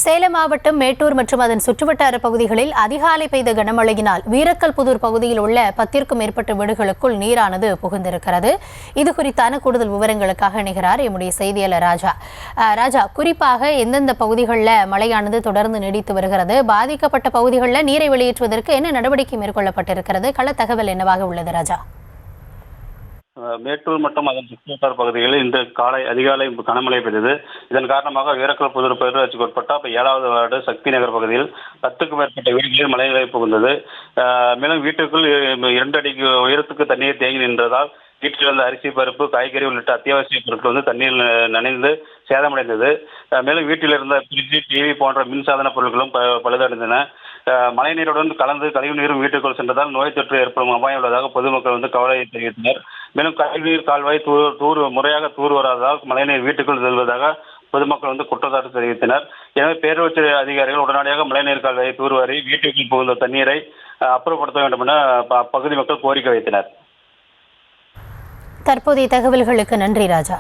சேலம் மாவட்டம் மேட்டூர் மற்றும் அதன் சுற்றுவட்டார பகுதிகளில் அதிகாலை பெய்த கனமழையினால் வீரக்கல்புதூர் பகுதியில் உள்ள 10க்கும் மேற்பட்ட வீடுகளுக்குள் நீரானது புகுந்திருக்கிறது. இது குறித்தான கூடுதல் விவரங்களுக்காக இணைகிறார் எம்முடைய செய்தியாளர் ராஜா. குறிப்பாக எந்தெந்த பகுதிகளில் மழையானது தொடர்ந்து நீடித்து வருகிறது, பாதிக்கப்பட்ட பகுதிகளில் நீரை வெளியேற்றுவதற்கு என்ன நடவடிக்கை மேற்கொள்ளப்பட்டிருக்கிறது, கள தகவல் என்னவாக உள்ளது ராஜா? மேட்டூர் மற்றும் அதன் சுற்றுவட்டார பகுதிகளில் இன்று அதிகாலை கனமழை பெய்தது. இதன் காரணமாக வீரக்கல்புதூர் பேரூராட்சிக்கு உட்பட்ட 7வது வார்டு சக்தி நகர் பகுதியில் 10க்கும் மேற்பட்ட வீடுகளில் மழைநிலை புகுந்தது. மேலும் வீட்டுக்குள் 2 அடி உயரத்துக்கு தண்ணீர் தேங்கி நின்றதால் வீட்டில் இருந்த அரிசி, பருப்பு, காய்கறி உள்ளிட்ட அத்தியாவசிய பொருட்கள் தண்ணீர் நனைந்து சேதமடைந்தது. மேலும் வீட்டில் இருந்த பிரிட்ஜ், டிவி போன்ற மின்சாதன பொருட்களும் பழுதடைந்தன. மழைநீருடன் கலந்து கழிவுநீரும் வீட்டுக்குள் சென்றதால் நோய் தொற்று ஏற்படும் அபாயம் உள்ளதாக பொதுமக்கள் கவலையை தெரிவித்தனர். மேலும் கழிவுநீர் கால்வாய் முறையாக தூர் வராததால் மழைநீர் வீட்டுக்குள் செல்வதாக பொதுமக்கள் குற்றச்சாட்டு தெரிவித்தனர். எனவே பேரூராட்சி அதிகாரிகள் உடனடியாக மழைநீர் கால்வாயை தூர்வாரி வீட்டுக்குள் புகுந்த தண்ணீரை அப்புறப்படுத்த வேண்டும் என அப்பகுதி மக்கள் கோரிக்கை வைத்தனர். தற்போதைய தகவல்களுக்கு நன்றி ராஜா.